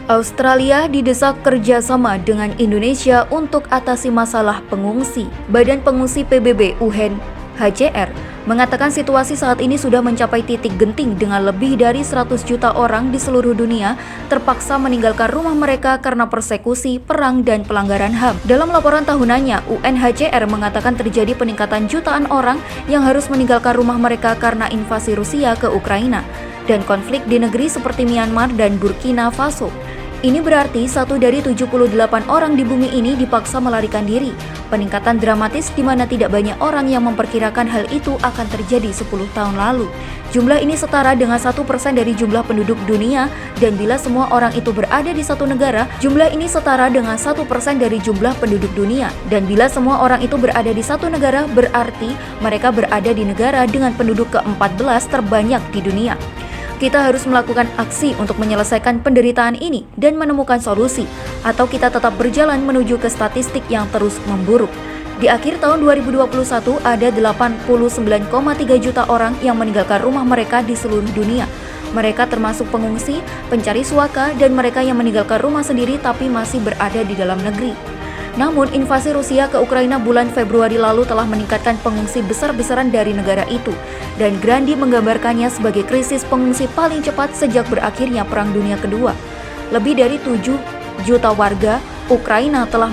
Australia didesak kerjasama dengan Indonesia untuk atasi masalah pengungsi. Badan Pengungsi PBB UNHCR mengatakan situasi saat ini sudah mencapai titik genting dengan lebih dari 100 juta orang di seluruh dunia terpaksa meninggalkan rumah mereka karena persekusi, perang, dan pelanggaran HAM. Dalam laporan tahunannya, UNHCR mengatakan terjadi peningkatan jutaan orang yang harus meninggalkan rumah mereka karena invasi Rusia ke Ukraina dan konflik di negeri seperti Myanmar dan Burkina Faso. Ini berarti 1 dari 78 orang di bumi ini dipaksa melarikan diri. Peningkatan dramatis di mana tidak banyak orang yang memperkirakan hal itu akan terjadi 10 tahun lalu. Jumlah ini setara dengan 1% dari jumlah penduduk dunia, dan bila semua orang itu berada di satu negara, jumlah ini setara dengan 1% dari jumlah penduduk dunia. Dan bila semua orang itu berada di satu negara, berarti mereka berada di negara dengan penduduk ke-14 terbanyak di dunia. Kita harus melakukan aksi untuk menyelesaikan penderitaan ini dan menemukan solusi, atau kita tetap berjalan menuju ke statistik yang terus memburuk. Di akhir tahun 2021, ada 89,3 juta orang yang meninggalkan rumah mereka di seluruh dunia. Mereka termasuk pengungsi, pencari suaka, dan mereka yang meninggalkan rumah sendiri tapi masih berada di dalam negeri. Namun, invasi Rusia ke Ukraina bulan Februari lalu telah meningkatkan pengungsi besar-besaran dari negara itu, dan Grandi menggambarkannya sebagai krisis pengungsi paling cepat sejak berakhirnya Perang Dunia Kedua. Lebih dari 7 juta warga Ukraina telah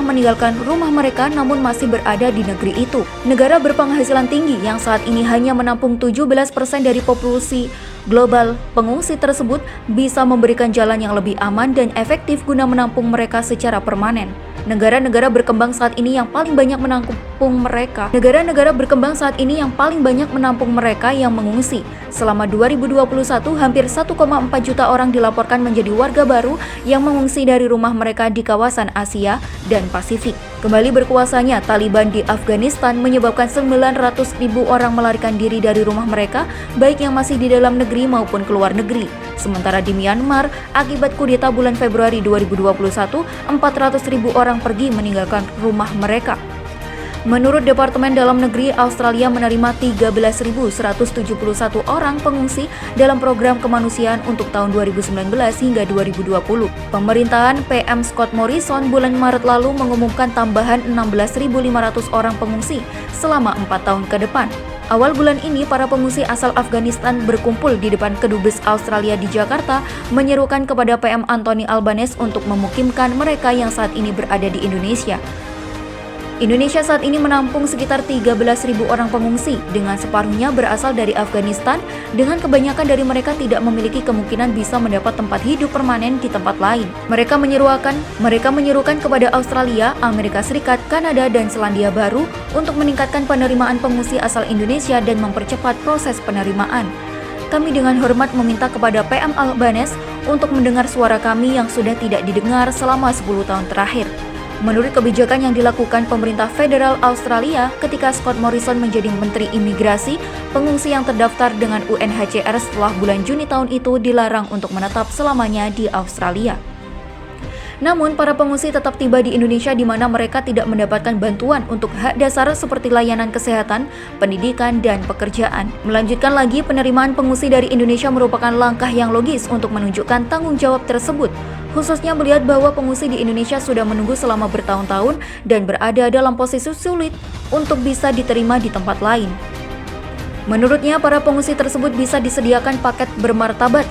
meninggalkan rumah mereka namun masih berada di negeri itu. Negara berpenghasilan tinggi yang saat ini hanya menampung 17% dari populasi global pengungsi tersebut bisa memberikan jalan yang lebih aman dan efektif guna menampung mereka secara permanen. Negara-negara berkembang saat ini yang paling banyak menampung mereka yang mengungsi. Selama 2021, hampir 1,4 juta orang dilaporkan menjadi warga baru yang mengungsi dari rumah mereka di kawasan Asia dan Pasifik. Kembali berkuasanya Taliban di Afghanistan menyebabkan 900.000 orang melarikan diri dari rumah mereka, baik yang masih di dalam negeri maupun keluar negeri. Sementara di Myanmar, akibat kudeta bulan Februari 2021, 400.000 orang pergi meninggalkan rumah mereka. Menurut Departemen Dalam Negeri, Australia menerima 13.171 orang pengungsi dalam program kemanusiaan untuk tahun 2019 hingga 2020. Pemerintahan PM Scott Morrison bulan Maret lalu mengumumkan tambahan 16.500 orang pengungsi selama 4 tahun ke depan. Awal bulan ini, para pengungsi asal Afghanistan berkumpul di depan Kedubes Australia di Jakarta, menyerukan kepada PM Anthony Albanese untuk memukimkan mereka yang saat ini berada di Indonesia. Indonesia saat ini menampung sekitar 13.000 orang pengungsi, dengan separuhnya berasal dari Afghanistan, dengan kebanyakan dari mereka tidak memiliki kemungkinan bisa mendapat tempat hidup permanen di tempat lain. Mereka menyerukan kepada Australia, Amerika Serikat, Kanada, dan Selandia Baru untuk meningkatkan penerimaan pengungsi asal Indonesia dan mempercepat proses penerimaan. Kami dengan hormat meminta kepada PM Albanese untuk mendengar suara kami yang sudah tidak didengar selama 10 tahun terakhir. Menurut kebijakan yang dilakukan pemerintah federal Australia ketika Scott Morrison menjadi Menteri Imigrasi, pengungsi yang terdaftar dengan UNHCR setelah bulan Juni tahun itu dilarang untuk menetap selamanya di Australia. Namun, para pengungsi tetap tiba di Indonesia di mana mereka tidak mendapatkan bantuan untuk hak dasar seperti layanan kesehatan, pendidikan, dan pekerjaan. Melanjutkan lagi, penerimaan pengungsi dari Indonesia merupakan langkah yang logis untuk menunjukkan tanggung jawab tersebut, khususnya melihat bahwa pengungsi di Indonesia sudah menunggu selama bertahun-tahun dan berada dalam posisi sulit untuk bisa diterima di tempat lain. Menurutnya, para pengungsi tersebut bisa disediakan paket bermartabat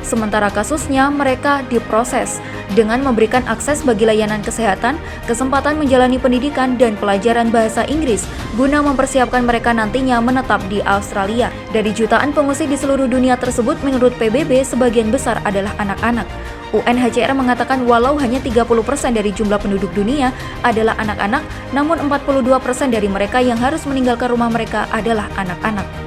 sementara kasusnya mereka diproses dengan memberikan akses bagi layanan kesehatan, kesempatan menjalani pendidikan dan pelajaran bahasa Inggris guna mempersiapkan mereka nantinya menetap di Australia. Dari jutaan pengungsi di seluruh dunia tersebut, menurut PBB sebagian besar adalah anak-anak. UNHCR mengatakan walau hanya 30% dari jumlah penduduk dunia adalah anak-anak, namun 42% dari mereka yang harus meninggalkan rumah mereka adalah anak-anak.